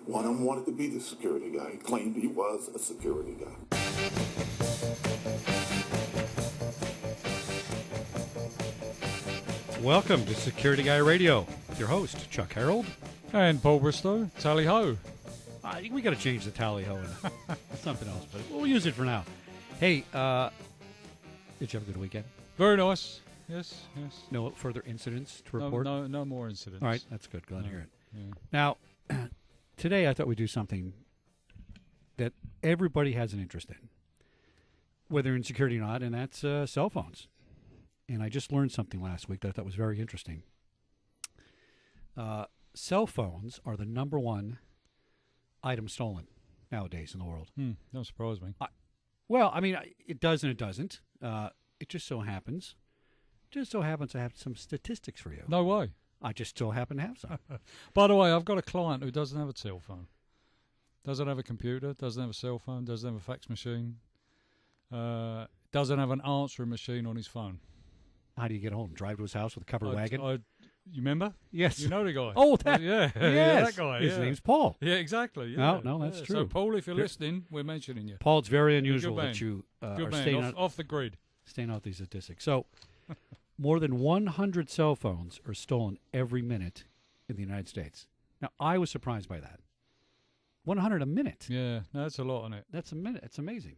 One of them wanted to be the security guy. He claimed he was a security guy. Welcome to Security Guy Radio with your host, Chuck Harold. And Paul Bristow. Tally ho. We got to change the tally ho and something else, but we'll use it for now. Hey, did you have a good weekend? Very nice. Yes. No further incidents to report? No more incidents. All right, that's good. Glad to hear it. Yeah. Now, today I thought we'd do something that everybody has an interest in, whether in security or not, and that's cell phones. And I just learned something last week that I thought was very interesting. Cell phones are the number one item stolen nowadays in the world. Don't surprise me. It does and it doesn't. It just so happens. I have some statistics for you. No way. I just so happen to have some. By the way, I've got a client who doesn't have a cell phone. Doesn't have a computer, doesn't have a cell phone, doesn't have a fax machine, doesn't have an answering machine on his phone. How do you get home? Drive to his house with a covered wagon? You remember? Yes. You know the guy. Oh, that. Yeah. Yes. Yeah, that guy. His name's Paul. Yeah, exactly. Yeah. No, that's true. So, Paul, if you're listening, we're mentioning you. Paul, it's very unusual Good man. that you Good are man. Off the grid. staying out these statistics. So, more than 100 cell phones are stolen every minute in the United States. Now, I was surprised by that. 100 a minute. Yeah, no, that's a lot on it. That's a minute. It's amazing.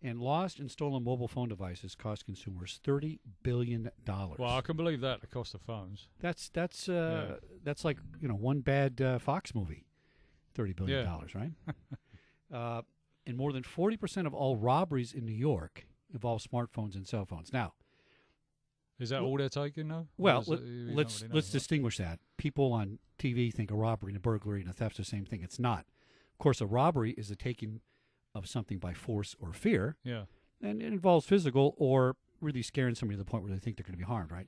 And lost and stolen mobile phone devices cost consumers $30 billion. Well, I can believe that, the cost of phones. That's like, one bad Fox movie. $30 billion, right? And more than 40% of all robberies in New York involve smartphones and cell phones. Now, is that all they're taking now? Well, let's distinguish that. People on TV think a robbery and a burglary and a theft's the same thing. It's not. Of course, a robbery is the taking of something by force or fear. Yeah. And it involves physical or really scaring somebody to the point where they think they're going to be harmed, right?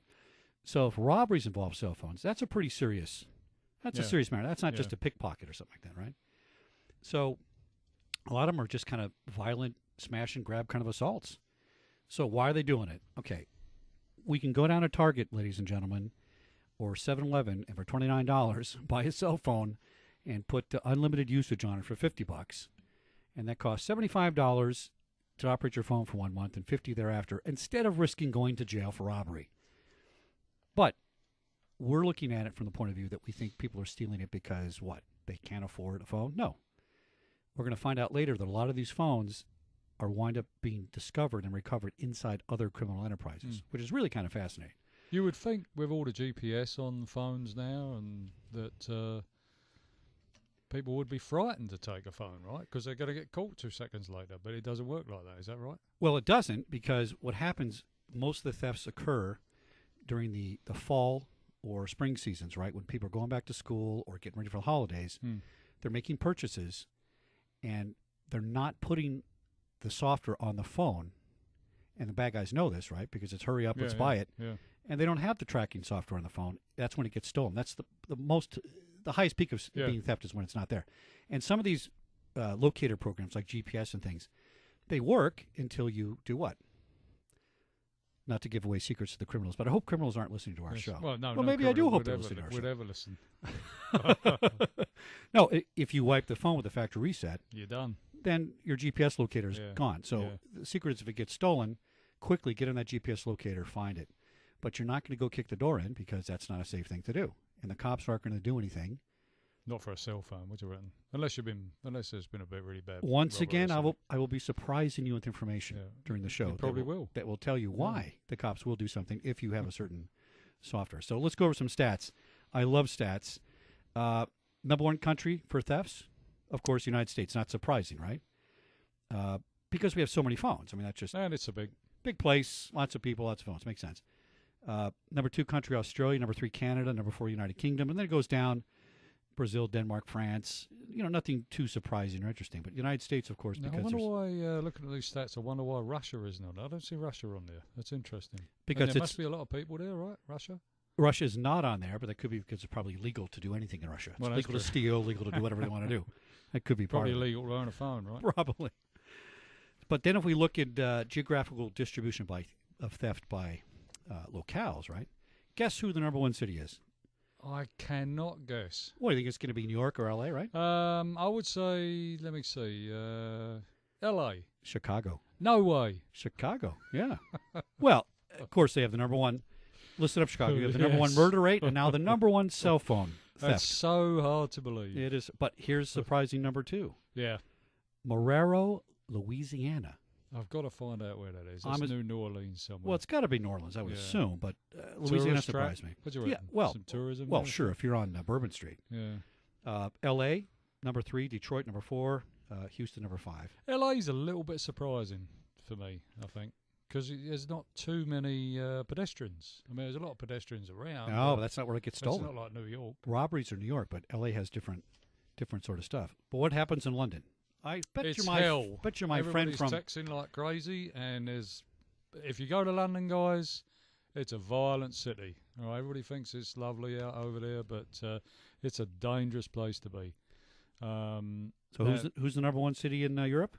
So if robberies involve cell phones, that's a pretty serious, a serious matter. That's not just a pickpocket or something like that, right? So a lot of them are just kind of violent smash and grab kind of assaults. So why are they doing it? Okay. We can go down to Target, ladies and gentlemen, or 7-Eleven, and for $29, buy a cell phone and put unlimited usage on it for $50. And that costs $75 to operate your phone for 1 month and $50 thereafter, instead of risking going to jail for robbery. But we're looking at it from the point of view that we think people are stealing it because, what, they can't afford a phone? No. We're going to find out later that a lot of these phones are wind up being discovered and recovered inside other criminal enterprises, which is really kind of fascinating. You would think with all the GPS on phones now and that people would be frightened to take a phone, right? Because they're going to get caught 2 seconds later, but it doesn't work like that. Is that right? Well, it doesn't, because what happens, most of the thefts occur during the fall or spring seasons, right? When people are going back to school or getting ready for the holidays, they're making purchases, and they're not putting the software on the phone. And the bad guys know this, right? Because it's hurry up, let's buy it. Yeah. And they don't have the tracking software on the phone. That's when it gets stolen. That's the highest peak of being theft is when it's not there. And some of these locator programs like GPS and things, they work until you do what? Not to give away secrets to the criminals, but I hope criminals aren't listening to our show. Well, maybe I do hope they're listening to our show. Would ever listen. No, if you wipe the phone with a factory reset, you're done. Then your GPS locator is gone. So the secret is, if it gets stolen, quickly get on that GPS locator, find it. But you're not going to go kick the door in, because that's not a safe thing to do. And the cops aren't going to do anything. Not for a cell phone, would you reckon? Unless there's been a bit really bad. Once again, I will be surprising you with information during the show. You probably will. That will tell you why the cops will do something if you have a certain software. So let's go over some stats. I love stats. Number one country for thefts, of course, the United States. Not surprising, right? Because we have so many phones. I mean, that's just... And it's a big place, lots of people, lots of phones. Makes sense. Number 2 country, Australia. Number 3, Canada. Number 4, United Kingdom. And then it goes down: Brazil, Denmark, France. Nothing too surprising or interesting. But United States, of course, because I wonder why, looking at these stats, I wonder why Russia isn't on there. I don't see Russia on there. That's interesting. Because there must be a lot of people there, right? Russia? Russia's not on there, but that could be because it's probably legal to do anything in Russia. It's legal to steal, legal to do whatever they want to do. That could be probably part of it. Legal to own a phone, right? Probably. But then if we look at geographical distribution of theft by locales, right? Guess who the number one city is? I cannot guess. What do you think it's going to be? New York or L.A., right? I would say, let me see, L.A. Chicago. No way. Chicago, yeah. Well, of course, they have the number one. Listen up, Chicago. You have the number one Yes. murder rate and now the number one cell phone That's theft. so hard to believe. It is. But here's surprising number 2. Yeah. Marrero, Louisiana. I've got to find out where that is. I'm It's a- New Orleans somewhere. Well, it's got to be New Orleans, I would Yeah. assume, but Louisiana Tourist trap? surprised me. What do you Yeah, reckon? well, Some tourism? well, there? sure, if you're on Bourbon Street. Yeah. L.A., number 3, Detroit, number 4, Houston, number 5. LA's a little bit surprising for me, I think, because there's not too many pedestrians. I mean, there's a lot of pedestrians around. No, but that's not where it gets It's stolen. not like New York. Robberies are New York, but L.A. has different sort of stuff. But what happens in London? I bet It's you're my hell. bet you're my Everybody's friend from. texting like crazy, and if you go to London, guys, it's a violent city. All right, everybody thinks it's lovely out over there, but it's a dangerous place to be. So who's the number one city in Europe?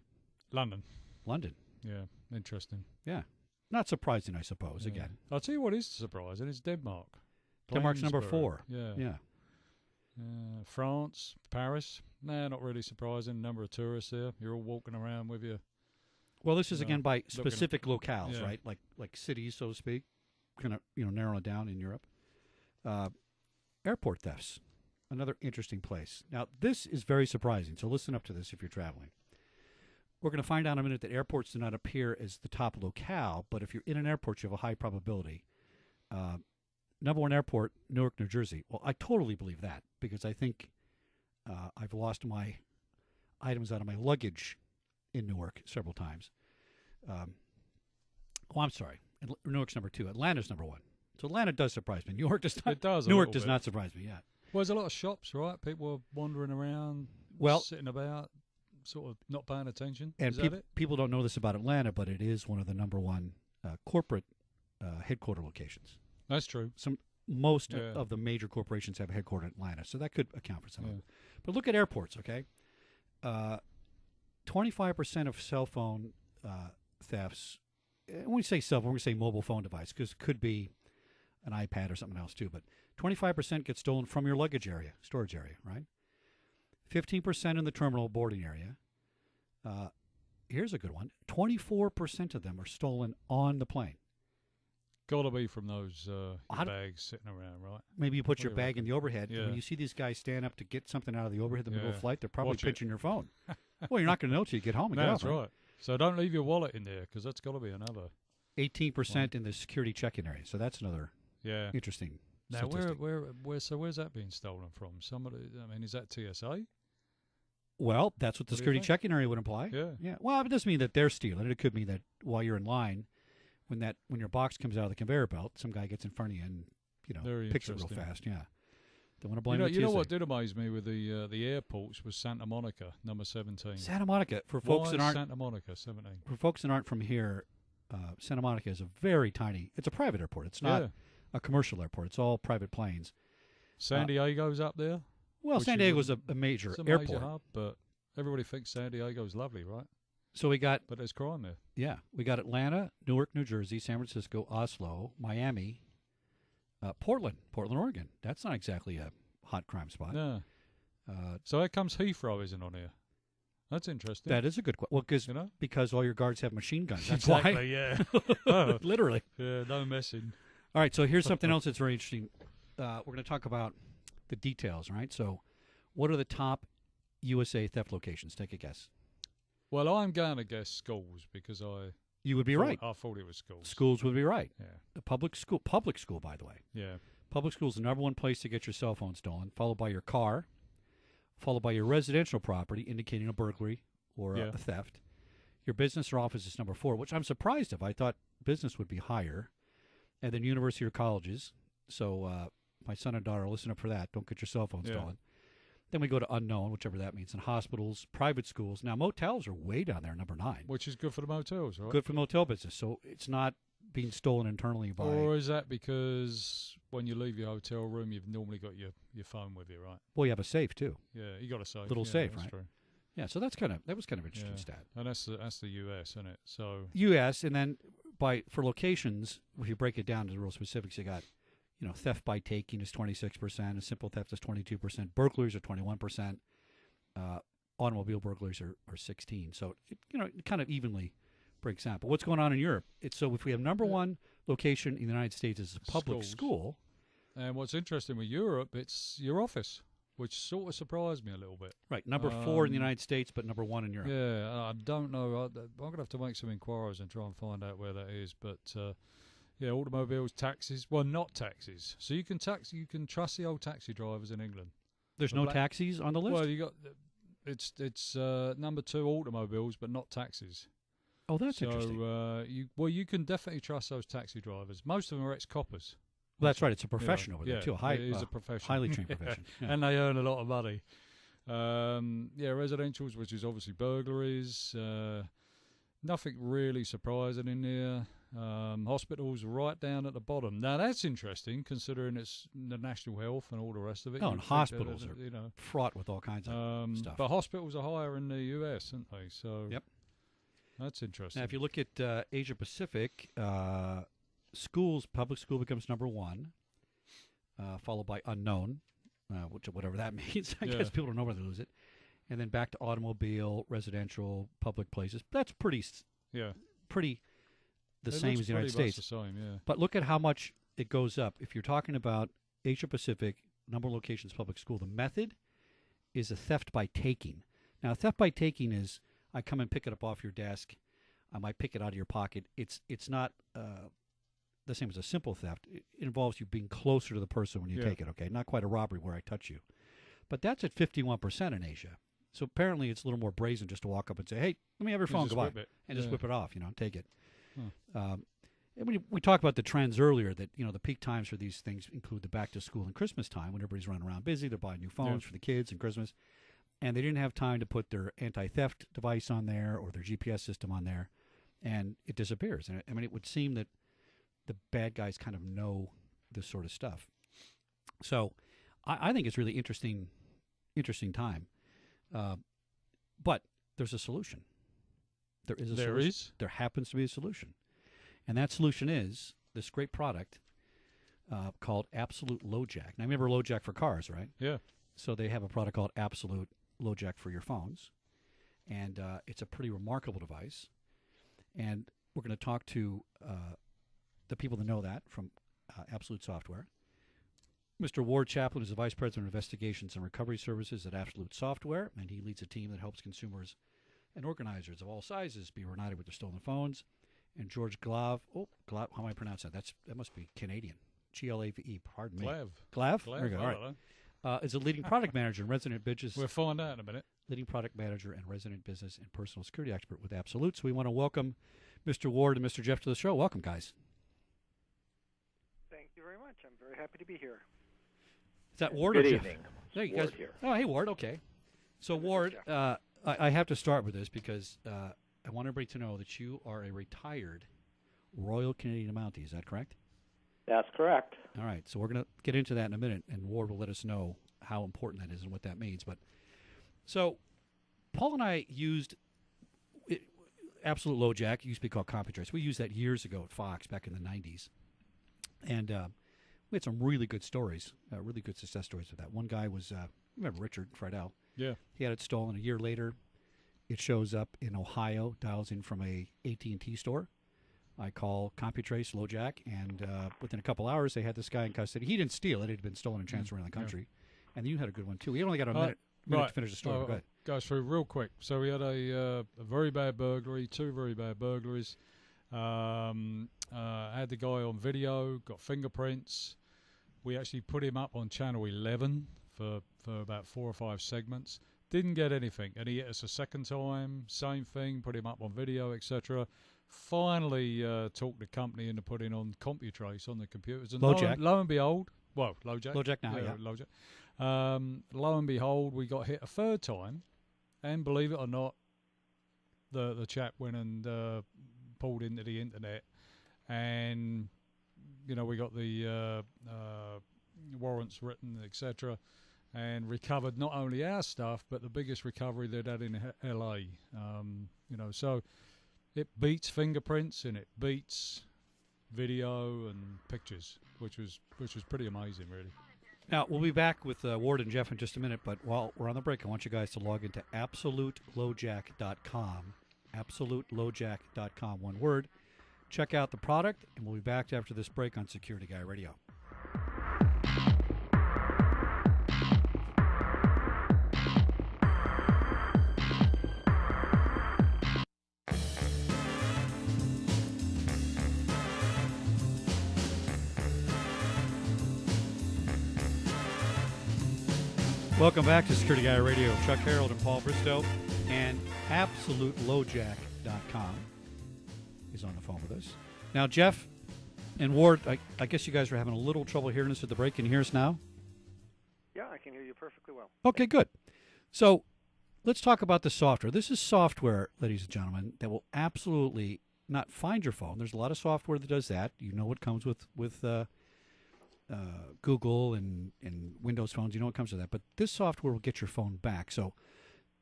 London. London. Yeah, interesting. Yeah, not surprising, I suppose. Yeah. Again, I'll tell you what is surprising. It's Denmark. Denmark's number Plainsboro. 4. Yeah. Yeah. France, Paris. Nah, not really surprising. Number of tourists there. You're all walking around with your. Well, this is Yeah. again by Looking- specific locales, yeah. right? Like cities, so to speak. Kind of narrow it down in Europe. Airport thefts, another interesting place. Now, this is very surprising. So listen up to this if you're traveling. We're going to find out in a minute that airports do not appear as the top locale, but if you're in an airport, you have a high probability. Number one airport, Newark, New Jersey. Well, I totally believe that because I think I've lost my items out of my luggage in Newark several times. I'm sorry. Newark's number 2. Atlanta's number 1. So Atlanta does surprise me. New York does not. It does. Newark does not surprise me yet. Well, there's a lot of shops, right? People are wandering around, Well- sitting about, sort of not paying attention. And Is that it? people don't know this about Atlanta, but it is one of the number 1 corporate headquarter locations. That's true. Most Yeah. of the major corporations have a headquarter in Atlanta, so that could account for some of Yeah. it. But look at airports, okay? 25% of cell phone thefts. When we say cell phone, we say mobile phone device because it could be an iPad or something else too. But 25% gets stolen from your luggage area, storage area, right? 15% in the terminal boarding area. Here's a good one. 24% of them are stolen on the plane. Got to be from those How do- bags sitting around, right? Maybe you put What your do you bag in the overhead. And Yeah. when you see these guys stand up to get something out of the overhead in the middle of Yeah. the flight, they're probably Watch it. pinching your phone. Well, you're not going to know till you get home and get No, off. that's right. So don't leave your wallet in there because that's got to be another. 18% in the security check-in area. So that's another Yeah. interesting Now, statistic. where's that being stolen from? Somebody. I mean, is that TSA? Well, that's what the What do you security think? check-in area would imply. Yeah. Yeah. Well, it doesn't mean that they're stealing it. It could mean that while you're in line, when your box comes out of the conveyor belt, some guy gets in front of you and Very picks it real interesting. fast. Yeah. Don't want to blame You know the what TSA. did amaze me with the airports was Santa Monica, number 17. Santa Monica for folks Why that aren't Santa Monica 17. from here. Santa Monica is a very tiny. It's a private airport. It's not Yeah. a commercial airport. It's all private planes. San Diego's up there. Well, Which San you Diego's a wouldn't- major It's a airport. major hub, but everybody thinks San Diego's lovely, right? So we got But there's crime there. we got Atlanta, Newark, New Jersey, San Francisco, Oslo, Miami, Portland, Oregon. That's not exactly a hot crime spot. Yeah. Uh, So how comes Heathrow isn't on here? That's interesting. that is a good question. Well, you know? because all your guards have machine guns. That's Exactly, yeah. why. Literally. Yeah, no messing. All right. So here's something else that's very interesting. We're going to talk about the details. Right. So, what are the top USA theft locations? Take a guess. Well, I'm going to guess schools because You would be right. I thought it was schools. Schools would be right. Yeah. The public school, by the way. Yeah. Public school is the number one place to get your cell phone stolen, followed by your car, followed by your residential property, indicating a burglary or Yeah. a theft. Your business or office is number 4, which I'm surprised of. I thought business would be higher. And then university or colleges. So my son and daughter, listen up for that. Don't get your cell phone Yeah. stolen. Then we go to unknown, whichever that means, and hospitals, private schools. Now, motels are way down there, number 9. Which is good for the motels, right? Good for motel business. So it's not being stolen internally by... Or is that because when you leave your hotel room, you've normally got your phone with you, right? Well, you have a safe, too. Yeah, you got a safe. Little yeah, safe, that's right? True. Yeah, so that was kind of interesting Yeah. stat. And that's the US, isn't it? So U.S. and then for locations, if you break it down to the real specifics, you got, theft by taking is 26%, and simple theft is 22%. Burglaries are 21%. Automobile burglaries are 16%. So it kind of evenly breaks out. But what's going on in Europe? So if we have number one location in the United States is a public school. And what's interesting with Europe, it's your office, which sort of surprised me a little bit. Right, number 4 in the United States, but number 1 in Europe. Yeah, I don't know. I'm going to have to make some inquiries and try and find out where that is. But yeah, automobiles, taxis. Well, not taxis. So you can trust the old taxi drivers in England. There's no taxis on the list? Well, you got it's number 2 automobiles, but not taxis. Oh, that's interesting. You can definitely trust those taxi drivers. Most of them are ex-coppers. Well, that's right. It's a profession over there, too. It is a profession. Highly trained profession. Yeah. And they earn a lot of money. Residentials, which is obviously burglaries. Nothing really surprising in there. Hospitals right down at the bottom. Now, that's interesting, considering it's the national health and all the rest of it. Oh, and hospitals are fraught with all kinds of stuff. But hospitals are higher in the US, aren't they? So yep. That's interesting. Now, if you look at Asia Pacific, schools, public school becomes number 1, followed by unknown, whatever that means. I guess people don't know where they lose it. And then back to automobile, residential, public places. That's pretty the same as the United States. The same, yeah. But look at how much it goes up. If you're talking about Asia Pacific, number of locations, public school, the method is a theft by taking. Now, theft by taking is I come and pick it up off your desk. I might pick it out of your pocket. It's not the same as a simple theft. It involves you being closer to the person when you take it, okay? Not quite a robbery where I touch you. But that's at 51% in Asia. So apparently it's a little more brazen just to walk up and say, hey, let me have your phone, goodbye, and just whip it off, take it. And we talked about the trends earlier that, the peak times for these things include the back to school and Christmas time when everybody's running around busy. They're buying new phones for the kids and Christmas. And they didn't have time to put their anti-theft device on there or their GPS system on there. And it disappears. And it would seem that the bad guys kind of know this sort of stuff. So I think it's really interesting time. But there's a solution. There is a solution. There happens to be a solution. And that solution is this great product called Absolute LoJack. Now, remember LoJack for cars, right? Yeah. So they have a product called Absolute LoJack for your phones. And it's a pretty remarkable device. And we're going to talk to the people that know that from Absolute Software. Mr. Ward Chaplin is the Vice President of Investigations and Recovery Services at Absolute Software, and he leads a team that helps consumers and organizers of all sizes be reunited with their stolen phones. And George Glave, how am I pronounce that? That must be Canadian. Glave, pardon me. Glave? There you go. All right. Is a leading product manager and resident business. We'll find out in a minute. Leading product manager and resident business and personal security expert with Absolute. So we want to welcome Mr. Ward and Mr. Jeff to the show. Welcome, guys. Thank you very much. I'm very happy to be here. Is that Ward Good or evening. Jeff? There you Ward guys. here. Oh, hey, Ward. Okay. So, Ward, I have to start with this because I want everybody to know that you are a retired Royal Canadian Mountie. Is that correct? That's correct. All right. So we're going to get into that in a minute, and Ward will let us know how important that is and what that means. But so Paul and I used Absolute LoJack. It used to be called CompuTrace. We used that years ago at Fox back in the 90s. And we had some really good stories, really good success stories with that. One guy was, remember Richard Friedel? Yeah. He had it stolen. A year later, it shows up in Ohio, dials in from a AT&T store. I call CompuTrace LoJack, and within a couple hours, they had this guy in custody. He didn't steal it. It had been stolen and transferred around the country. And you had a good one, too. We only got a minute to finish the story. Go ahead. Go through real quick. So we had a very bad burglary, 2 very bad burglaries. Had the guy on video, got fingerprints. We actually put him up on channel 11 for about 4 or 5 segments. Didn't get anything, and he hit us a second time. Same thing, put him up on video, etc. Finally, talked the company into putting on CompuTrace on the computers. And LoJack. Lo and behold, well, LoJack. LoJack now, yeah. LoJack. Lo and behold, we got hit a 3rd time, and believe it or not, the chap went and pulled into the internet, and we got the warrants written, etc., and recovered not only our stuff but the biggest recovery they'd had in LA. So it beats fingerprints and it beats video and pictures, which was pretty amazing, really. Now, we'll be back with Ward and Jeff in just a minute, but while we're on the break, I want you guys to log into AbsoluteLoJack.com. AbsoluteLoJack.com, one word. Check out the product, and we'll be back after this break on Security Guy Radio. Welcome back to Security Guy Radio. Chuck Harold and Paul Bristow, and AbsoluteLoJack.com is on the phone with us. Now, Jeff and Ward, I guess you guys are having a little trouble hearing us at the break. Can you hear us now? Yeah, I can hear you perfectly well. Okay, good. So let's talk about the software. This is software, ladies and gentlemen, that will absolutely not find your phone. There's a lot of software that does that. You know what comes with Google and Windows phones. You know what comes with that. But this software will get your phone back. So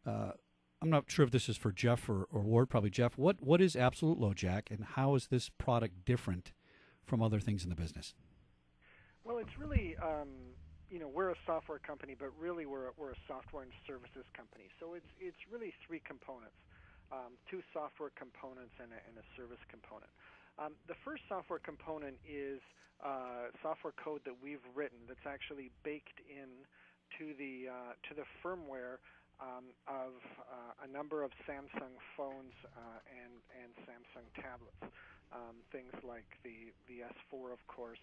I'm not sure if this is for Jeff or Ward, probably Jeff. What is Absolute LoJack, and how is this product different from other things in the business? Well, it's really, we're a software company, but really we're a software and services company. So it's really three components, two software components and a service component. The first software component is software code that we've written that's actually baked in to the firmware of a number of Samsung phones and Samsung tablets. Things like the S4, of course,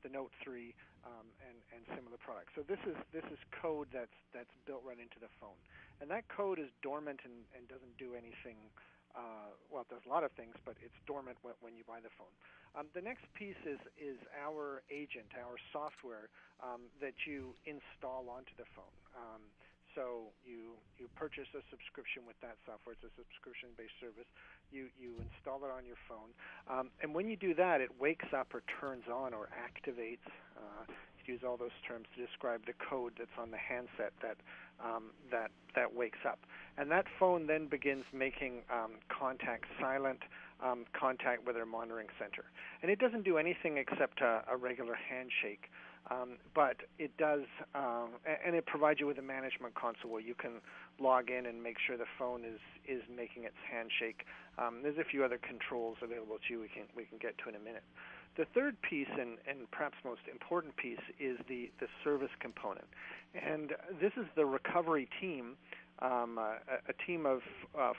the Note 3, and similar products. So this is code that's built right into the phone, and that code is dormant and doesn't do anything. Well, it does a lot of things, but it's dormant when you buy the phone. The next piece is our agent, our software that you install onto the phone. So you purchase a subscription with that software. It's a subscription-based service. You install it on your phone, and when you do that, it wakes up or turns on or activates. Use all those terms to describe the code that's on the handset that wakes up, and that phone then begins making contact, silent contact with our monitoring center. And it doesn't do anything except a regular handshake, but it does, and it provides you with a management console where you can log in and make sure the phone is making its handshake. There's a few other controls available to you we can get to in a minute. The third piece, and perhaps most important piece, is the service component. And this is the recovery team, a team of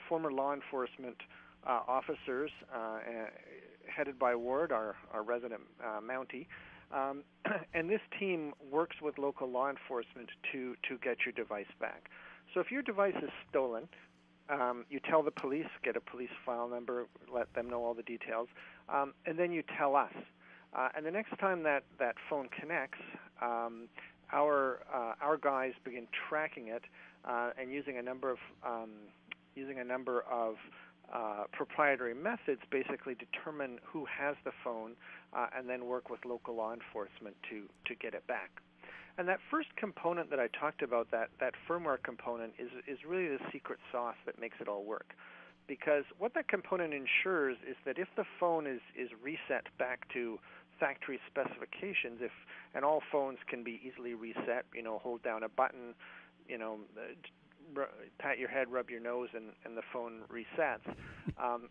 former law enforcement officers headed by Ward, our resident Mountie. And this team works with local law enforcement to get your device back. So if your device is stolen, you tell the police, get a police file number, let them know all the details, and then you tell us. And the next time that phone connects, our guys begin tracking it and using a number of proprietary methods, basically determine who has the phone, and then work with local law enforcement to get it back. And that first component that I talked about, that firmware component, is really the secret sauce that makes it all work. Because what that component ensures is that if the phone is reset back to factory specifications, and all phones can be easily reset, hold down a button, pat your head, rub your nose, and the phone resets.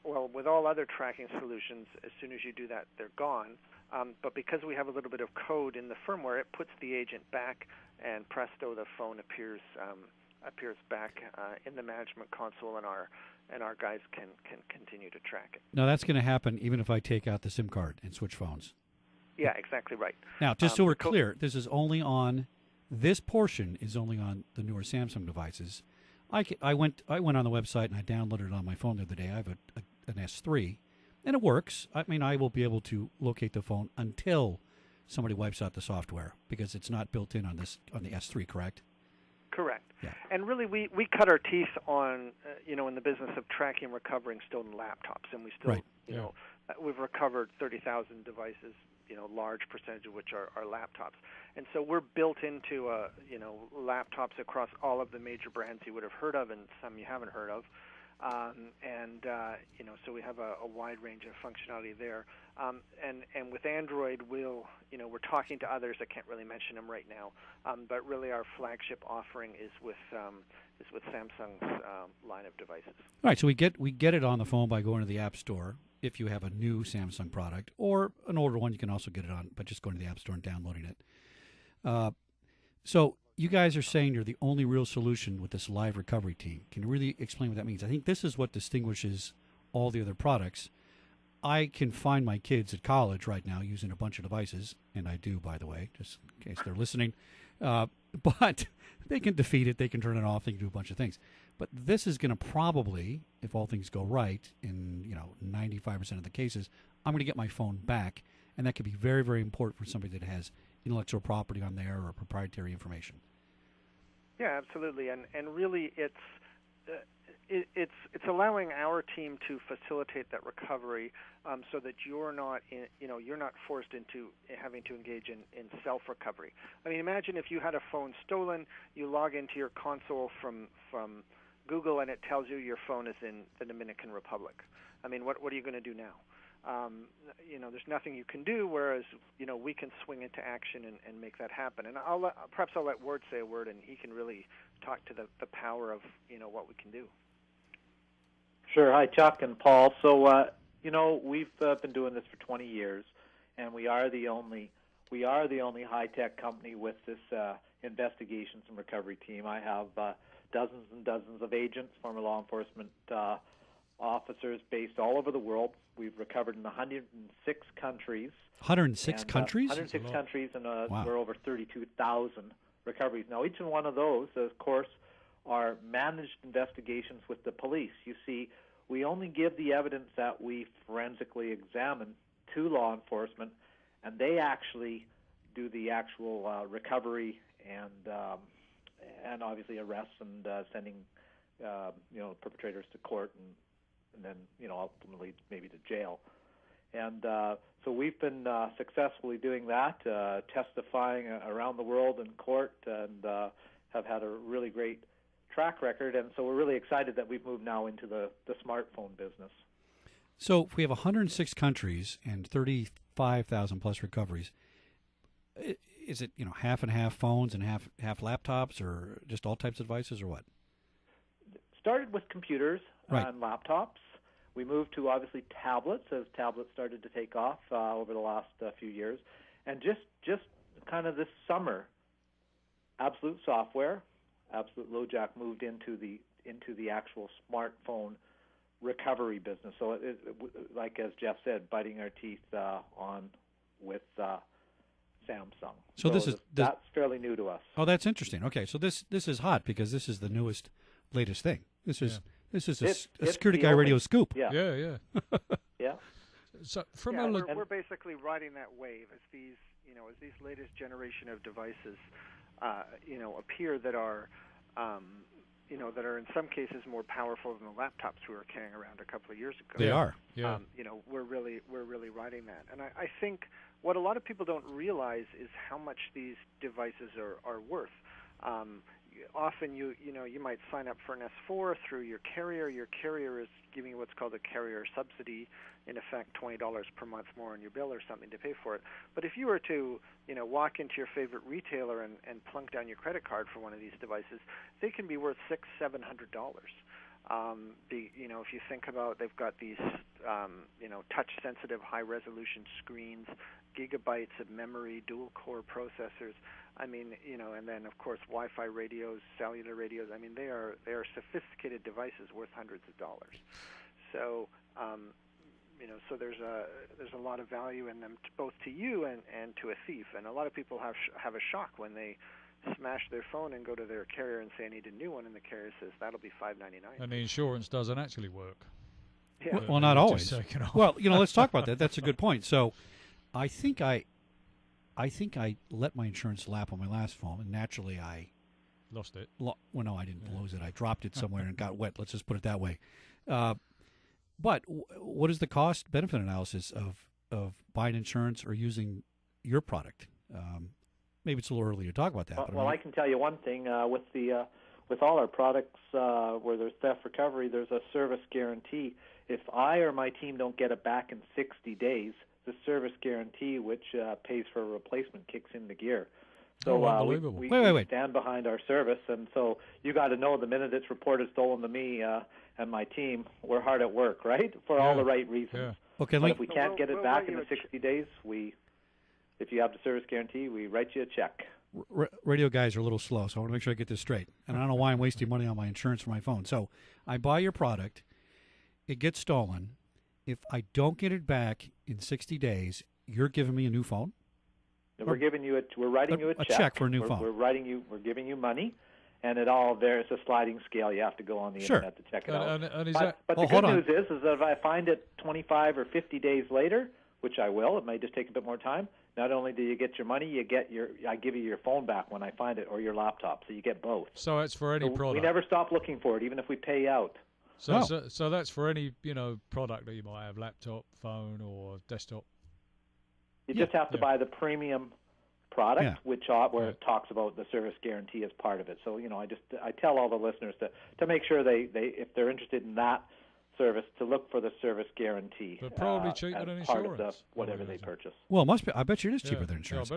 Well, with all other tracking solutions, as soon as you do that, they're gone. But because we have a little bit of code in the firmware, it puts the agent back, and presto, the phone appears back in the management console, and our guys can continue to track it. Now, that's going to happen even if I take out the SIM card and switch phones. Yeah, exactly right. Now, just so we're clear, this portion is only on the newer Samsung devices. I went on the website and I downloaded it on my phone the other day. I have an S3, and it works. I mean, I will be able to locate the phone until somebody wipes out the software, because it's not built in on the S3, correct? Correct. Yeah. And really, we cut our teeth on, in the business of tracking and recovering stolen laptops, and we still, Right. We've recovered 30,000 devices, large percentage of which are laptops. And so we're built into, laptops across all of the major brands you would have heard of and some you haven't heard of. So we have a wide range of functionality there. And with Android, we're talking to others. I can't really mention them right now, but really our flagship offering is with Samsung's line of devices. All right, so we get it on the phone by going to the App Store if you have a new Samsung product, or an older one you can also get it on, but just going to the App Store and downloading it. So you guys are saying you're the only real solution with this live recovery team. Can you really explain what that means? I think this is what distinguishes all the other products. I can find my kids at college right now using a bunch of devices, and I do, by the way, just in case they're listening. But they can defeat it, they can turn it off, they can do a bunch of things. But this is going to probably, if all things go right, in 95% of the cases, I'm going to get my phone back, and that could be very, very important for somebody that has intellectual property on there or proprietary information. Yeah, absolutely, and really it's allowing our team to facilitate that recovery, so that you're not forced into having to engage in self-recovery. I mean, imagine if you had a phone stolen, you log into your console from Google, and it tells you your phone is in the Dominican Republic. I mean, what are you going to do now? There's nothing you can do, whereas, we can swing into action and make that happen. And perhaps I'll let Ward say a word, and he can really talk to the power of, what we can do. Sure. Hi, Chuck and Paul. So, we've been doing this for 20 years, and we are the only high-tech company with this investigations and recovery team. I have dozens and dozens of agents, former law enforcement officers based all over the world. We've recovered in 106 countries. 106 countries? 106 countries, and wow. We're over 32,000 recoveries. Now, each one of those, of course, are managed investigations with the police. You see, we only give the evidence that we forensically examine to law enforcement, and they actually do the actual recovery and obviously arrests and sending perpetrators to court and then ultimately maybe to jail. And so we've been successfully doing that, testifying around the world in court, and have had a really great track record. And so we're really excited that we've moved now into the smartphone business. So if we have 106 countries and 35,000 plus recoveries, is it half and half phones and half laptops, or just all types of devices, or what? Started with computers right. and laptops. We moved to obviously tablets as tablets started to take off over the last few years, and just kind of this summer, Absolute Software, Absolute LoJack moved into the actual smartphone recovery business. So it, like as Jeff said, biting our teeth on with Samsung. So that's fairly new to us. Oh, that's interesting. Okay, so this is hot because this is the latest thing. This is a Security Guy Radio scoop. Yeah. Yeah. Yeah. So we're basically riding that wave as these latest generation of devices appear that are in some cases more powerful than the laptops we were carrying around a couple of years ago. They are. Yeah. We're really riding that, and I think what a lot of people don't realize is how much these devices are worth. Often you might sign up for an S4 through your carrier. Your carrier is giving you what's called a carrier subsidy, in effect $20 per month more on your bill or something to pay for it. But if you were to walk into your favorite retailer and plunk down your credit card for one of these devices, they can be worth $600-700. If you think about, they've got these touch-sensitive, high-resolution screens, gigabytes of memory, dual-core processors. I mean, and then of course Wi-Fi radios, cellular radios. I mean, they are sophisticated devices worth hundreds of dollars. So, so there's a lot of value in them, both to you and to a thief. And a lot of people have a shock when they smash their phone and go to their carrier and say, I need a new one, and the carrier says that'll be $5.99. And the insurance doesn't actually work. Yeah. Well, not always. Well, let's talk about that. That's a good point. So, I think I let my insurance lap on my last phone, and naturally I lost it. Well, no, I didn't lose it. I dropped it somewhere and got wet. Let's just put it that way. But what is the cost-benefit analysis of buying insurance or using your product? Maybe it's a little early to talk about that. Well, I can tell you one thing. With with all our products where there's theft recovery, there's a service guarantee. If I or my team don't get it back in 60 days, the service guarantee, which pays for a replacement, kicks into gear. So unbelievable. we Wait. stand behind our service, and so you got to know the minute it's reported stolen to me and my team, we're hard at work, right? For all the right reasons. Yeah. Okay, But if we can't get it we'll back write in you the 60 days, if you have the service guarantee, we write you a check. radio guys are a little slow, so I want to make sure I get this straight. And I don't know why I'm wasting money on my insurance for my phone. So I buy your product, it gets stolen. If I don't get it back in 60 days, you're giving me a new phone? And we're writing you a check for a new phone. We're giving you money, and there's a sliding scale. You have to go on the internet to check it out. And is but the good news is that if I find it 25 or 50 days later, which I will, it may just take a bit more time. Not only do you get your money, I give you your phone back when I find it, or your laptop, so you get both. So it's for any product. We never stop looking for it, even if we pay out. So that's for any product that you might have, laptop, phone, or desktop. You just have to buy the premium product, where it talks about the service guarantee as part of it. So I tell all the listeners to make sure they if they're interested in that service, to look for the service guarantee. But probably cheaper than part insurance. of whatever they purchase. Well, it must be. I bet you it is cheaper than insurance.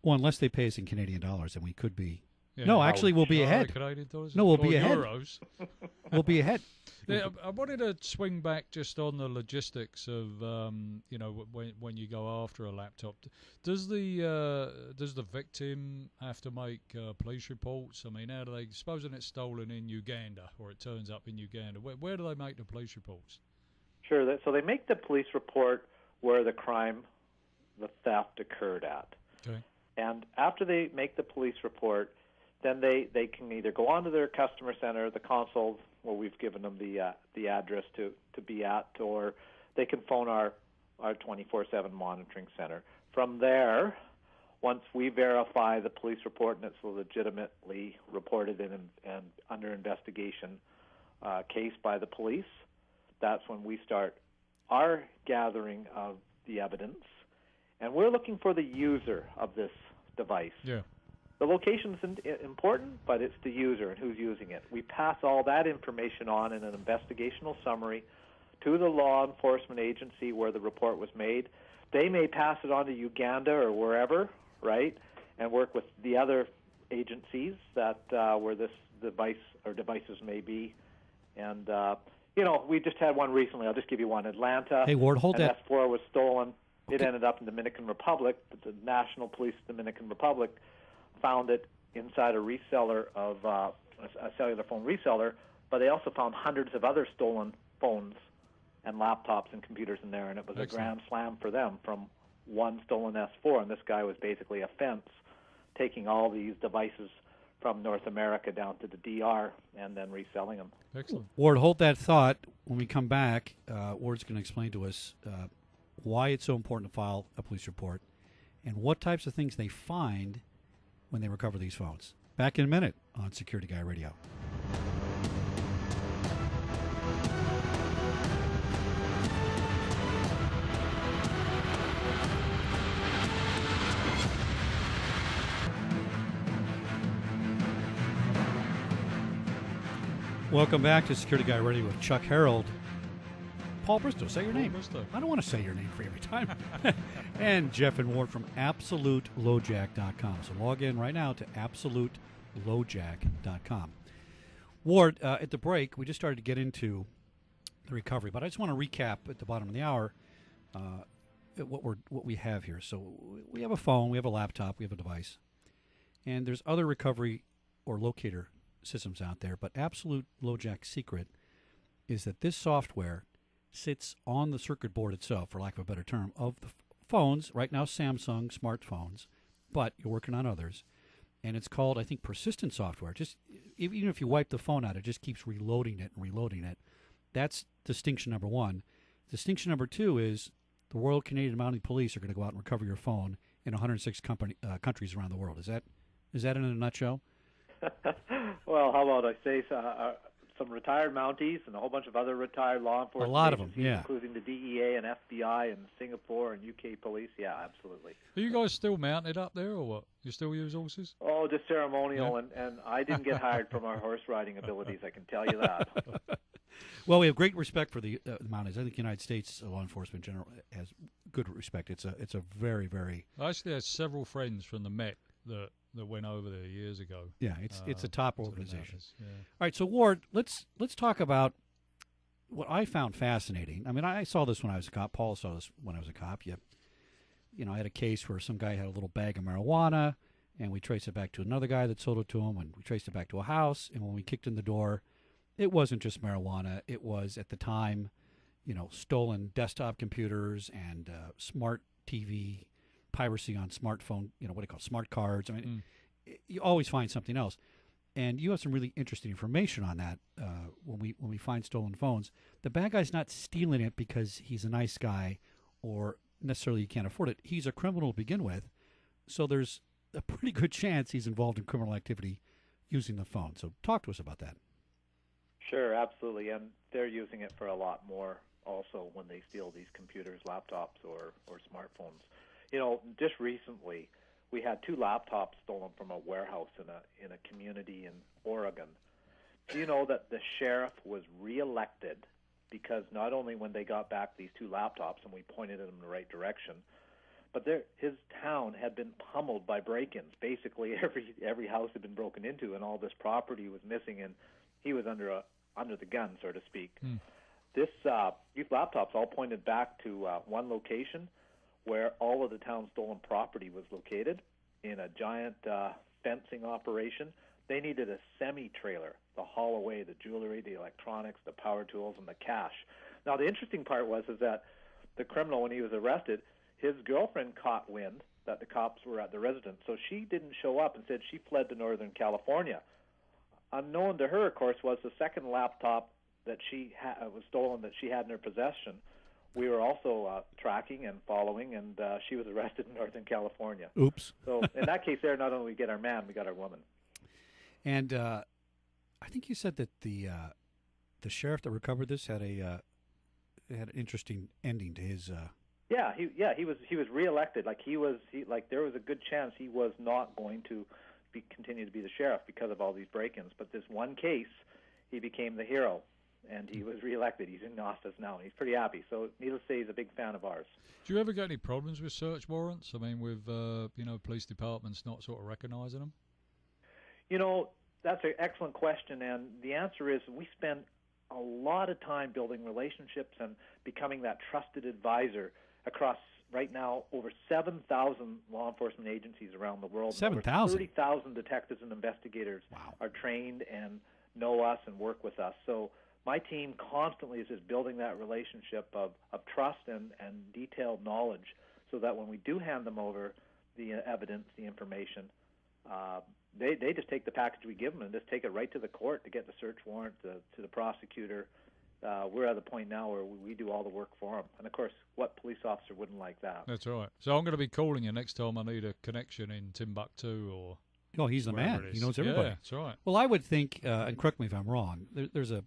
Unless they pay us in Canadian dollars, then we could be. Yeah. No, actually, we'll be ahead. No, we'll be ahead. Euros. We'll be ahead. Yeah, I wanted to swing back just on the logistics of when you go after a laptop. Does the victim have to make police reports? I mean, how do they? Supposing it's stolen in Uganda, or it turns up in Uganda, where do they make the police reports? Sure. So they make the police report where the theft occurred at. Okay. And after they make the police report, then they can either go on to their customer center, the console where we've given them the address to be at, or they can phone our 24/7 monitoring center. From there, once we verify the police report and it's a legitimately reported and under investigation case by the police, that's when we start our gathering of the evidence, and we're looking for the user of this device. Yeah. The location's important, but it's the user and who's using it. We pass all that information on in an investigational summary to the law enforcement agency where the report was made. They may pass it on to Uganda or wherever, right, and work with the other agencies that where this device or devices may be. And we just had one recently. I'll just give you one. Atlanta. Hey, Ward, hold that. S4 was stolen. It ended up in Dominican Republic. The National Police of Dominican Republic found it inside a reseller of a cellular phone reseller, but they also found hundreds of other stolen phones and laptops and computers in there, and it was a grand slam for them from one stolen S4, and this guy was basically a fence, taking all these devices from North America down to the DR and then reselling them. Excellent. Ward, hold that thought. When we come back, Ward's going to explain to us why it's so important to file a police report and what types of things they find when they recover these phones. Back in a minute on Security Guy Radio. Welcome back to Security Guy Radio with Chuck Harold. Paul Bristow, say your name. Bristow. I don't want to say your name for every time. And Jeff and Ward from AbsoluteLoJack.com. So log in right now to AbsoluteLoJack.com. Ward, at the break, we just started to get into the recovery, but I just want to recap at the bottom of the hour what we have here. So we have a phone, we have a laptop, we have a device, and there's other recovery or locator systems out there, but Absolute LoJack's secret is that this software sits on the circuit board itself, for lack of a better term, of the phones, right now Samsung smartphones, but you're working on others, and it's called, I think, persistent software. Just even if you wipe the phone out, it just keeps reloading it and reloading it. That's distinction number one. Distinction number two is the Royal Canadian Mounted Police are going to go out and recover your phone in 106 countries around the world. Is that in a nutshell? Well, how about I say some retired Mounties and a whole bunch of other retired law enforcement A lot of them, agencies, yeah. including the DEA and FBI and Singapore and UK police. Yeah, absolutely. Are you guys still mounted up there, or what? You still use horses? Oh, just ceremonial, Yeah. and I didn't get hired from our horse riding abilities, I can tell you that. Well, we have great respect for the Mounties. I think the United States law enforcement in general has good respect. It's a very, very I actually had several friends from the Met that went over there years ago. it's a top to the organization. mountains, yeah. All right, so Ward, let's talk about what I found fascinating. I mean, I saw this when I was a cop. Paul saw this when I was a cop. I had a case where some guy had a little bag of marijuana, and we traced it back to another guy that sold it to him, and we traced it back to a house. And when we kicked in the door, it wasn't just marijuana. It was, at the time, stolen desktop computers and smart TV, piracy on smartphone, what do you call smart cards. I mean, you always find something else. And you have some really interesting information on that when we find stolen phones. The bad guy's not stealing it because he's a nice guy or necessarily he can't afford it. He's a criminal to begin with. So there's a pretty good chance he's involved in criminal activity using the phone. So talk to us about that. Sure, absolutely, and they're using it for a lot more also when they steal these computers, laptops, or smartphones. Just recently, we had 2 laptops stolen from a warehouse in a community in Oregon. Do you know that the sheriff was reelected because not only when they got back these 2 laptops and we pointed them in the right direction, but his town had been pummeled by break-ins. Basically, every house had been broken into, and all this property was missing, and he was under the gun, so to speak. These laptops all pointed back to one location where all of the town's stolen property was located in a giant fencing operation. They needed a semi-trailer to haul away the jewelry, the electronics, the power tools, and the cash. Now, the interesting part is that the criminal, when he was arrested, his girlfriend caught wind that the cops were at the residence, so she didn't show up and said she fled to Northern California. Unknown to her, of course, was the second laptop that was stolen that she had in her possession. We were also tracking and following, and she was arrested in Northern California. Oops. So in that case there, not only we get our man, we got our woman. And I think you said that the sheriff that recovered this had an interesting ending to his. He was reelected. There was a good chance he was not going to continue to be the sheriff because of all these break-ins. But this one case, he became the hero, and he was reelected. He's in office now, and he's pretty happy. So needless to say, he's a big fan of ours. Do you ever get any problems with search warrants? I mean, with police departments not sort of recognizing them? That's an excellent question, and the answer is we spend a lot of time building relationships and becoming that trusted advisor across, right now, over 7,000 law enforcement agencies around the world. 7,000? Over 30,000 detectives and investigators are trained and know us and work with us. So my team constantly is just building that relationship of trust and detailed knowledge so that when we do hand them over the evidence, the information, they just take the package we give them and just take it right to the court to get the search warrant to the prosecutor. We're at the point now where we do all the work for them. And, of course, what police officer wouldn't like that? That's right. So I'm going to be calling you next time I need a connection in Timbuktu or... Oh, he's the man. He knows everybody. Yeah, that's right. Well, I would think, and correct me if I'm wrong, there's a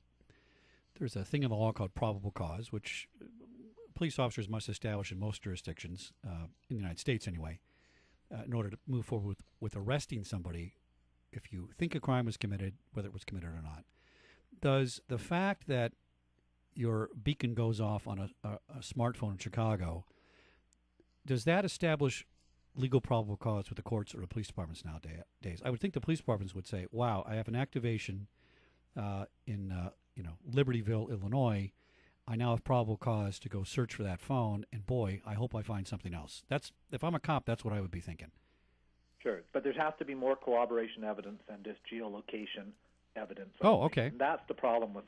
thing in the law called probable cause, which police officers must establish in most jurisdictions, in the United States anyway, in order to move forward with arresting somebody if you think a crime was committed, whether it was committed or not. Does the fact that your beacon goes off on a smartphone in Chicago, does that establish legal probable cause with the courts or the police departments nowadays? I would think the police departments would say, wow, I have an activation in Libertyville, Illinois. I now have probable cause to go search for that phone, and boy, I hope I find something else. If I'm a cop, that's what I would be thinking. Sure, but there has to be more corroboration evidence than just geolocation evidence. Oh, okay. And that's the problem with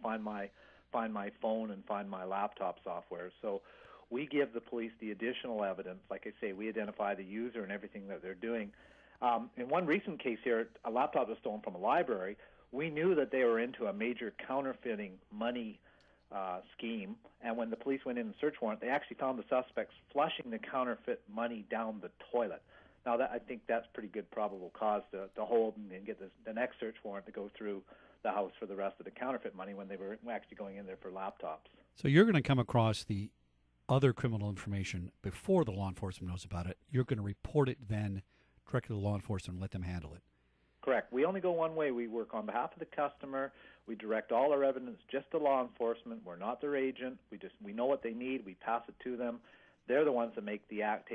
Find My Phone and Find My Laptop software. So we give the police the additional evidence. Like I say, we identify the user and everything that they're doing. In one recent case here, a laptop was stolen from a library. We knew that they were into a major counterfeiting money scheme, and when the police went in and search warrant, they actually found the suspects flushing the counterfeit money down the toilet. Now, I think that's pretty good probable cause to hold and get the next search warrant to go through the house for the rest of the counterfeit money when they were actually going in there for laptops. So you're going to come across the other criminal information before the law enforcement knows about it. You're going to report it then directly to law enforcement and let them handle it. Correct. We only go one way. We work on behalf of the customer. We direct all our evidence just to law enforcement. We're not their agent. We know what they need. We pass it to them. They're the ones that take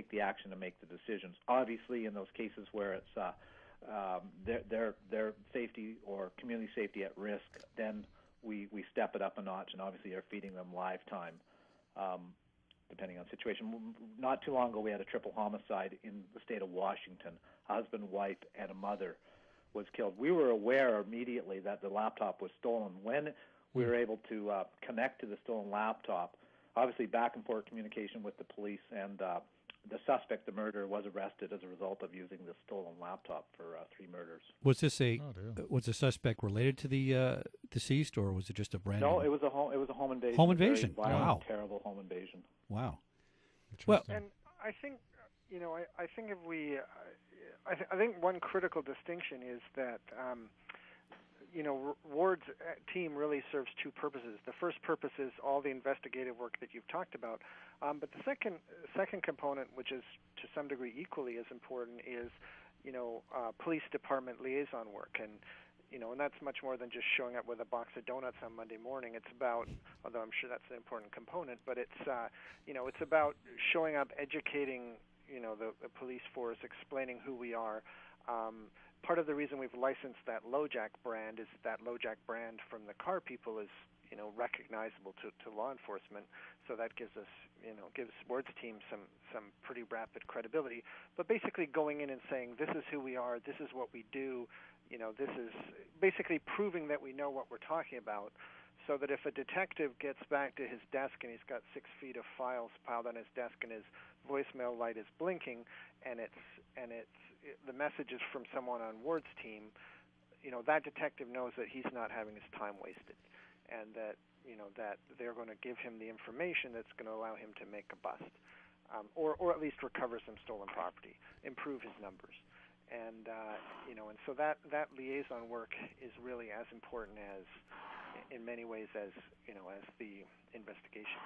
the action to make the decisions. Obviously, in those cases where it's their safety or community safety at risk, then we step it up a notch, and obviously are feeding them live time, depending on the situation. Not too long ago, we had a triple homicide in the state of Washington. A husband, wife, and a mother was killed. We were aware immediately that the laptop was stolen. When we were able to connect to the stolen laptop, obviously back and forth communication with the police, and the suspect, the murderer, was arrested as a result of using the stolen laptop for 3 murders. Was this was the suspect related to the deceased, or was it just a random? No, it was a home invasion. Home invasion. Very violent, Wow. Terrible home invasion. Wow. Well, And I think, I think if we, I think one critical distinction is that, Ward's team really serves 2 purposes. The first purpose is all the investigative work that you've talked about, but the second component, which is to some degree equally as important, is, police department liaison work, and that's much more than just showing up with a box of donuts on Monday morning. It's about, although I'm sure that's an important component, but it's it's about showing up, educating the police force, explaining who we are. Part of the reason we've licensed that LoJack brand is that LoJack brand from the car people is recognizable to law enforcement. So that gives us gives Ward's team some pretty rapid credibility. But basically going in and saying, this is who we are, this is what we do, this is basically proving that we know what we're talking about, so that if a detective gets back to his desk and he's got 6 feet of files piled on his desk and his voicemail light is blinking, and the message is from someone on Ward's team, that detective knows that he's not having his time wasted, and that that they're going to give him the information that's going to allow him to make a bust, or at least recover some stolen property, improve his numbers, and and so that liaison work is really as important as, in many ways, as as the investigation.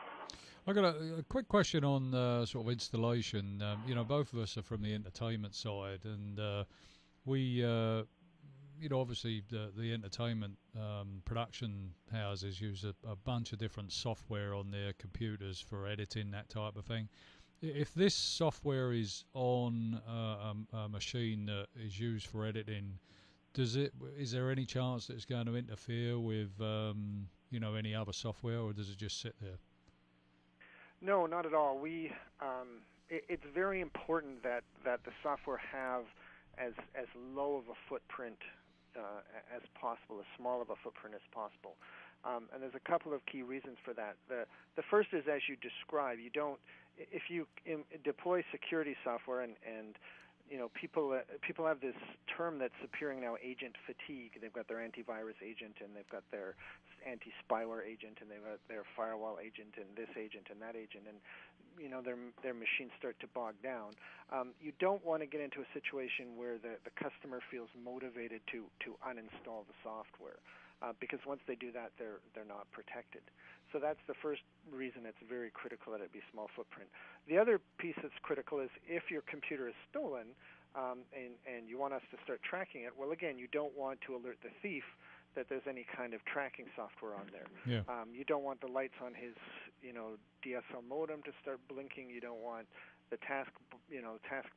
I got a quick question on sort of installation. Both of us are from the entertainment side, and we, obviously the entertainment production houses use a bunch of different software on their computers for editing, that type of thing. If this software is on a machine that is used for editing, is there any chance that it's going to interfere with any other software, or does it just sit there? No, not at all. It's very important that the software have as low of a footprint as possible, as small of a footprint as possible. And there's a couple of key reasons for that. The first is, as you describe, if you deploy security software and people have this term that's appearing now, agent fatigue. They've got their antivirus agent, and they've got their anti-spyware agent, and they've got their firewall agent, and this agent, and that agent, and their machines start to bog down. You don't want to get into a situation where the customer feels motivated to uninstall the software, because once they do that, they're not protected. So that's the first reason it's very critical that it be small footprint. The other piece that's critical is if your computer is stolen and you want us to start tracking it, well, again, you don't want to alert the thief that there's any kind of tracking software on there. Yeah. You don't want the lights on his DSL modem to start blinking. You don't want the task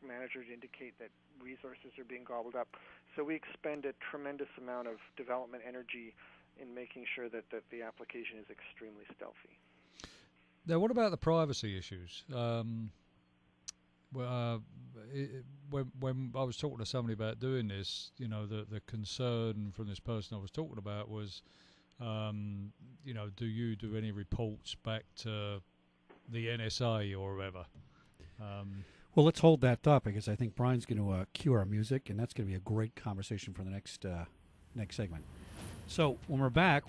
manager to indicate that resources are being gobbled up. So we expend a tremendous amount of development energy in making sure that the application is extremely stealthy. Now, what about the privacy issues? When I was talking to somebody about doing this, the concern from this person I was talking about was, do you do any reports back to the NSA or whatever? Well, let's hold that thought, because I think Brian's going to cue our music, and that's going to be a great conversation for the next segment. So when we're back,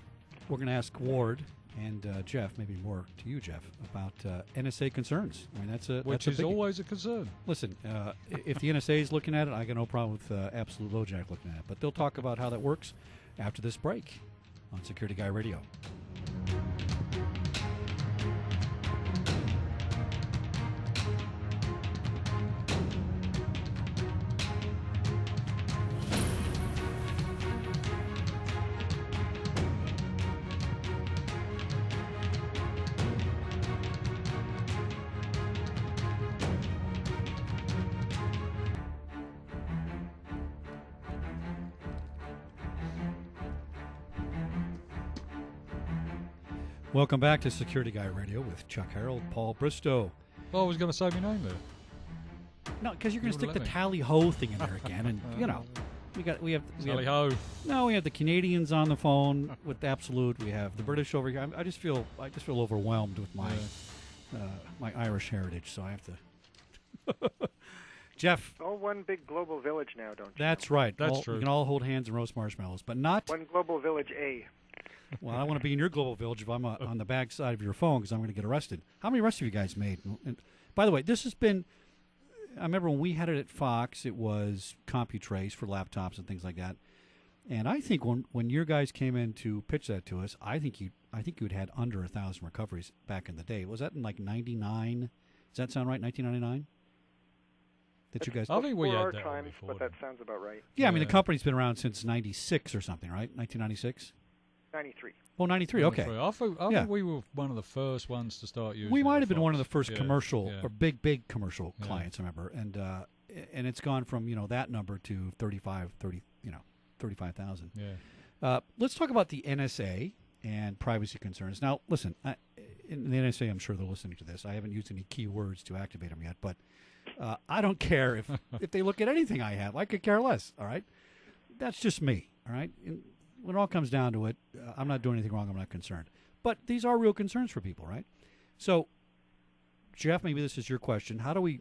we're going to ask Ward and Jeff, maybe more to you, Jeff, about NSA concerns. I mean, Which that's is always a concern. Listen, if the NSA is looking at it, I got no problem with Absolute LoJack looking at it. But they'll talk about how that works after this break on Security Guy Radio. Welcome back to Security Guy Radio with Chuck Harold, Paul Bristow. Oh, I was going to say my name there. No, because you're going to stick the let me. tally-ho thing in there again, and we have Tally-ho. No, we have the Canadians on the phone with Absolute. We have the British over here. I just feel overwhelmed with my my Irish heritage, so I have to. Jeff. All one big global village now, don't you? That's right. That's true. We can all hold hands and roast marshmallows, but not one global village A. Well, I want to be in your global village if I'm on the back side of your phone because I'm going to get arrested. How many arrests have you guys made? And by the way, this has been. I remember when we had it at Fox, it was CompuTrace for laptops and things like that. And I think when your guys came in to pitch that to us, I think you had under 1,000 recoveries back in the day. Was that in like '99? Does that sound right? 1999? That you guys? I think we had our that times, before. but that sounds about right. Yeah, I mean the company's been around since '96 or something, right? 1996. 93. Oh, 93, okay. I think we were one of the first ones to start using. We might it have been at one of the Fox. first commercial yeah. or big commercial clients, I remember, and it's gone from that number to 35,000. Yeah. Let's talk about the NSA and privacy concerns. Now, listen, in the NSA, I'm sure they're listening to this. I haven't used any keywords to activate them yet, but I don't care if they look at anything I have. I could care less. All right, that's just me. All right. When it all comes down to it, I'm not doing anything wrong. I'm not concerned. But these are real concerns for people, right? So, Jeff, maybe this is your question. How do we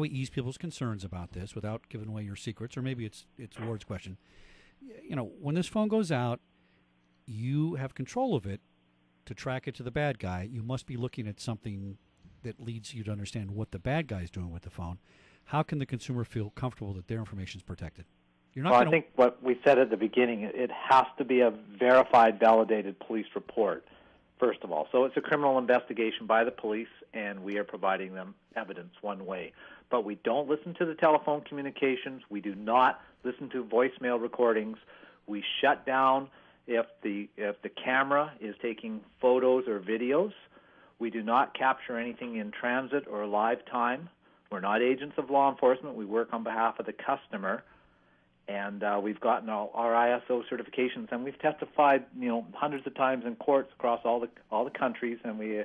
ease people's concerns about this without giving away your secrets? Or maybe it's Ward's question. When this phone goes out, you have control of it to track it to the bad guy. You must be looking at something that leads you to understand what the bad guy is doing with the phone. How can the consumer feel comfortable that their information is protected? I think what we said at the beginning, it has to be a verified, validated police report, first of all. So it's a criminal investigation by the police, and we are providing them evidence one way. But we don't listen to the telephone communications. We do not listen to voicemail recordings. We shut down if the camera is taking photos or videos. We do not capture anything in transit or live time. We're not agents of law enforcement. We work on behalf of the customer. And we've gotten our ISO certifications, and we've testified, hundreds of times in courts across all the countries, and we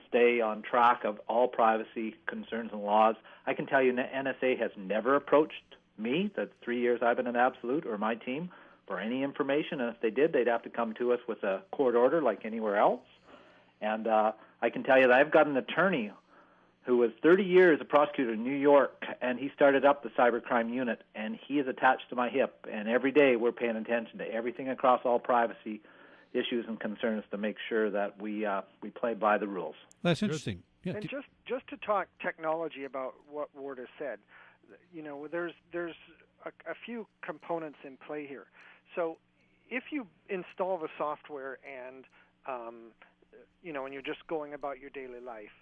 stay on track of all privacy concerns and laws. I can tell you, the NSA has never approached me, the 3 years I've been at Absolute, or my team, for any information. And if they did, they'd have to come to us with a court order like anywhere else. And I can tell you that I've got an attorney who was 30 years a prosecutor in New York, and he started up the cybercrime unit, and he is attached to my hip. And every day we're paying attention to everything across all privacy issues and concerns to make sure that we play by the rules. That's interesting. Yeah. And just to talk technology about what Ward has said, there's a few components in play here. So if you install the software and and you're just going about your daily life,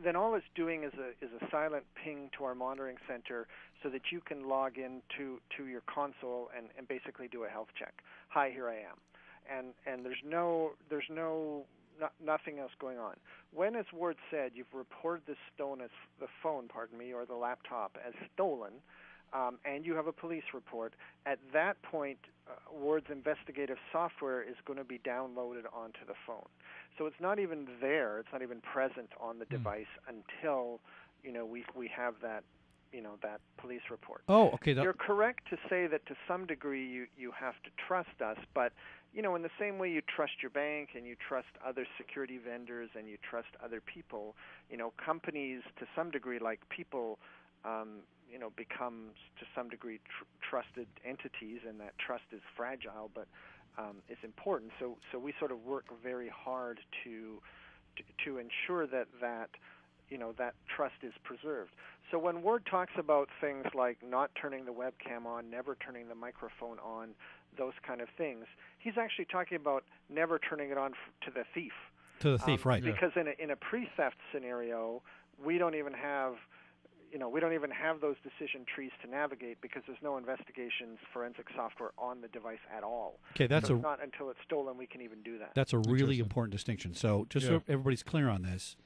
then all it's doing is a silent ping to our monitoring center so that you can log in to your console and basically do a health check. Hi, here I am. And there's nothing else going on. When, as Ward said, you've reported the phone, or the laptop as stolen, and you have a police report, at that point, Ward's investigative software is going to be downloaded onto the phone. So it's not even there. It's not even present on the device until we have that that police report. Oh, okay. You're correct to say that to some degree you have to trust us, but in the same way you trust your bank and you trust other security vendors and you trust other people, companies to some degree, like people, become to some degree trusted entities, and that trust is fragile. But is important. So we sort of work very hard to ensure that that trust is preserved. So when Ward talks about things like not turning the webcam on, never turning the microphone on, those kind of things, he's actually talking about never turning it on to the thief. To the thief, right? Because in a pre-theft scenario, we don't even have those decision trees to navigate because there's no investigations forensic software on the device at all. Okay, that's so it's not until it's stolen we can even do that. That's a really important distinction. So just so everybody's clear on this,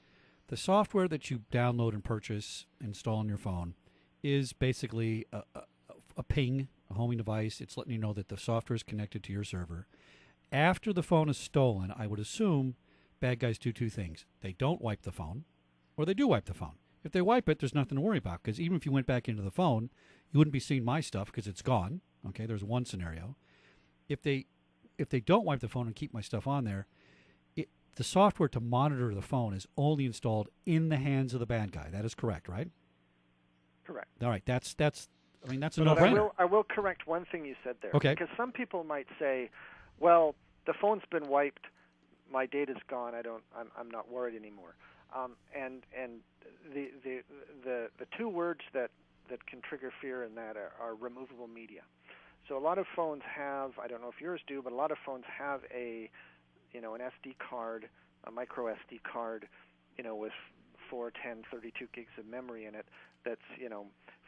the software that you download and purchase, install on your phone, is basically a ping, a homing device. It's letting you know that the software is connected to your server. After the phone is stolen, I would assume bad guys do two things. They don't wipe the phone, or they do wipe the phone. If they wipe it, there's nothing to worry about, because even if you went back into the phone, you wouldn't be seeing my stuff because it's gone. Okay, there's one scenario. If they don't wipe the phone and keep my stuff on there, the software to monitor the phone is only installed in the hands of the bad guy. That is correct, right? Correct. All right, that's a no-brainer. I will correct one thing you said there. Okay. Because some people might say, well, the phone's been wiped, my data's gone, I'm not worried anymore. And the two words that can trigger fear in that are removable media. So a lot of phones have, I don't know if yours do, but a lot of phones have an SD card, a micro SD card, with 4, 10, 32 gigs of memory in it that's,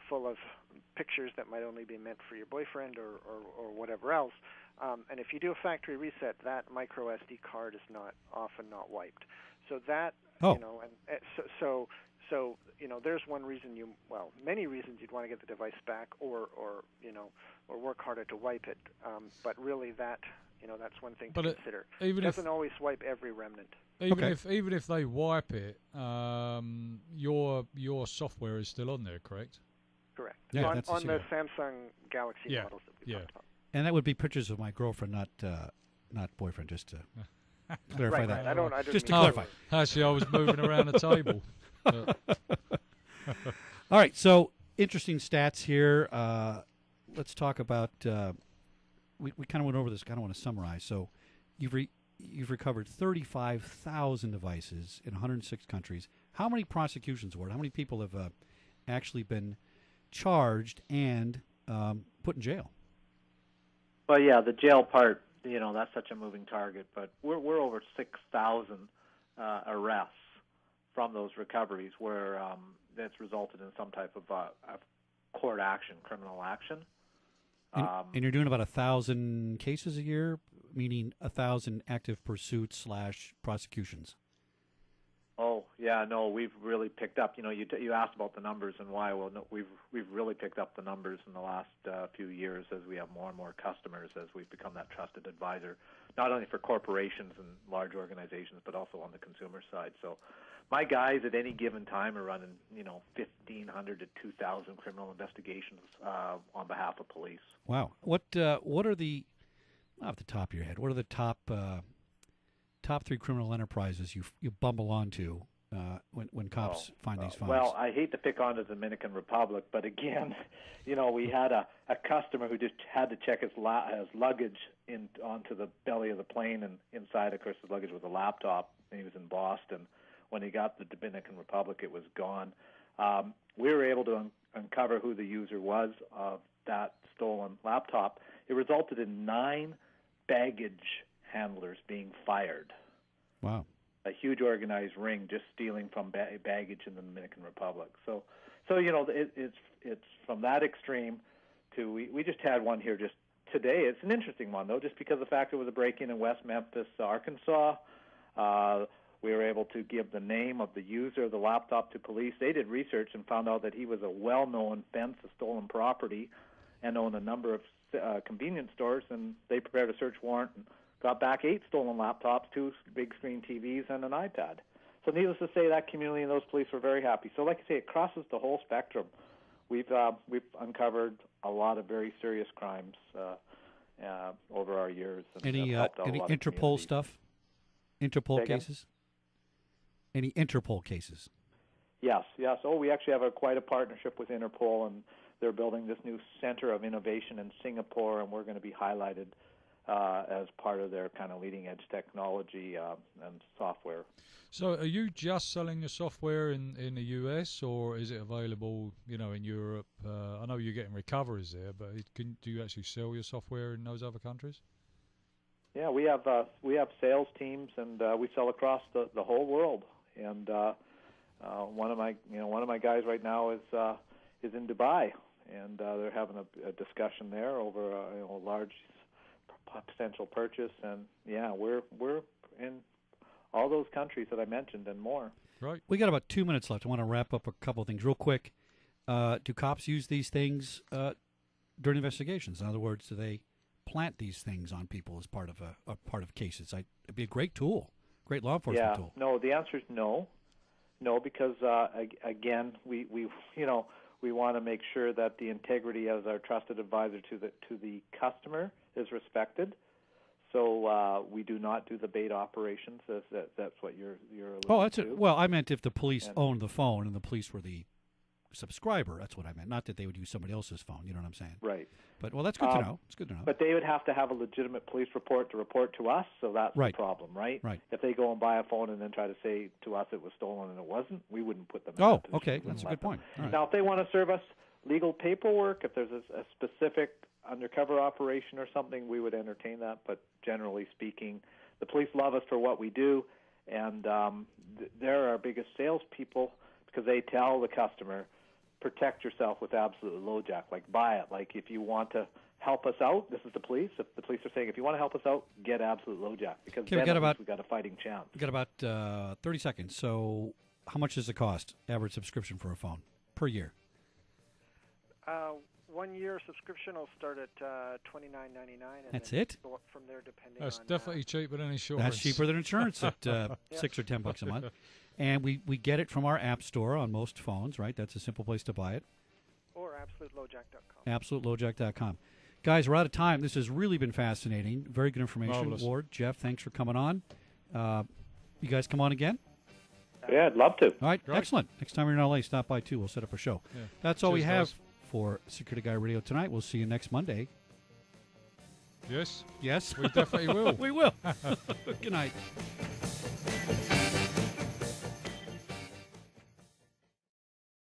full of pictures that might only be meant for your boyfriend or whatever else. And if you do a factory reset, that micro SD card is often not wiped. So that, there's one reason many reasons you'd want to get the device back or work harder to wipe it. But really that's one thing to consider. It doesn't always wipe every remnant. Even if they wipe it, your software is still on there, correct? Correct. Yeah, on the Samsung Galaxy models that we talked about. And that would be pictures of my girlfriend, not boyfriend, just to clarify that. I just to clarify. Actually, I was moving around the table. All right, so interesting stats here. Let's talk about. We kind of went over this. Kind of want to summarize. So, you've recovered 35,000 devices in 106 countries. How many prosecutions were? How many people have actually been charged and put in jail? Well, yeah, the jail part, that's such a moving target. But we're over 6,000 arrests from those recoveries where that's resulted in some type of court action, criminal action. And you're doing about 1,000 cases a year, meaning 1,000 active pursuits / prosecutions. Oh yeah, no, we've really picked up. You asked about the numbers and why. Well, no, we've really picked up the numbers in the last few years as we have more and more customers, as we've become that trusted advisor, not only for corporations and large organizations, but also on the consumer side. So, my guys at any given time are running, 1,500 to 2,000 criminal investigations on behalf of police. Wow. What are the, off the top of your head, what are the top 3 criminal enterprises you bumble onto when cops find these phones? Well, I hate to pick on the Dominican Republic, but again, we had a customer who just had to check his luggage onto the belly of the plane, and inside, of course, his luggage was a laptop, and he was in Boston. When he got to the Dominican Republic, it was gone. We were able to uncover who the user was of that stolen laptop. It resulted in 9 baggage handlers being fired. Wow. A huge organized ring just stealing from baggage in the Dominican Republic. So it's from that extreme to we just had one here just today. It's an interesting one, though, just because of the fact it was a break-in in West Memphis, Arkansas. We were able to give the name of the user of the laptop to police. They did research and found out that he was a well-known fence of stolen property and owned a number of convenience stores, and they prepared a search warrant and got back 8 stolen laptops, 2 big screen TVs, and an iPad. So needless to say, that community and those police were very happy. So like I say, it crosses the whole spectrum. We've uncovered a lot of very serious crimes over our years. And any Interpol stuff? Interpol cases? Any Interpol cases? Yes. Oh, we actually have quite a partnership with Interpol, and they're building this new center of innovation in Singapore, and we're going to be highlighted as part of their kind of leading edge technology and software. So are you just selling your software in the US, or is it available, in Europe? I know you're getting recoveries there, but do you actually sell your software in those other countries? Yeah, we have sales teams, and we sell across the whole world. And one of my guys right now is in Dubai, and they're having a discussion there over a large potential purchase. And yeah, we're in all those countries that I mentioned and more. Right. We got about 2 minutes left. I want to wrap up a couple of things real quick. Do cops use these things during investigations? In other words, do they plant these things on people as part of cases? It'd be a great tool, great law enforcement tool. No, the answer is no, because again, we want to make sure that the integrity as our trusted advisor to the customer is respected. So we do not do the bait operations. That's what you're alluding Oh, that's to. it. Well, I meant if the police owned the phone and the police were the subscriber. That's what I meant. Not that they would use somebody else's phone. You know what I'm saying? Right. But that's good to know. It's good to know. But they would have to have a legitimate police report to report to us. So that's the problem, right? Right. If they go and buy a phone and then try to say to us it was stolen and it wasn't, we wouldn't put them in Oh, that position. okay. That's a good point. All right. Now, if they want to serve us legal paperwork, if there's a specific undercover operation or something, we would entertain that. But generally speaking, the police love us for what we do, and they're our biggest salespeople because they tell the customer, protect yourself with absolute LoJack. Like, buy it. Like, if you want to help us out, this is the police. If the police are saying, if you want to help us out, get absolute LoJack, because then at least we got a fighting chance. We've got about 30 seconds. So how much does it cost, average subscription for a phone per year? 1 year subscription will start at $29.99. That's it? Go up from there depending That's on, definitely cheaper than insurance. That's cheaper than insurance at $6 or $10 a month. And we get it from our app store on most phones, right? That's a simple place to buy it. Or AbsoluteLoJack.com. AbsoluteLoJack.com. Guys, we're out of time. This has really been fascinating. Very good information. Marvelous. Ward, Jeff, thanks for coming on. You guys come on again? Yeah, I'd love to. All right, Great. excellent. Next time you're in LA, stop by too. We'll set up a show. Yeah. That's all we Cheers, have guys. for Security Guy Radio tonight. We'll see you next Monday. Yes, Yes? we definitely will. We will. Good night.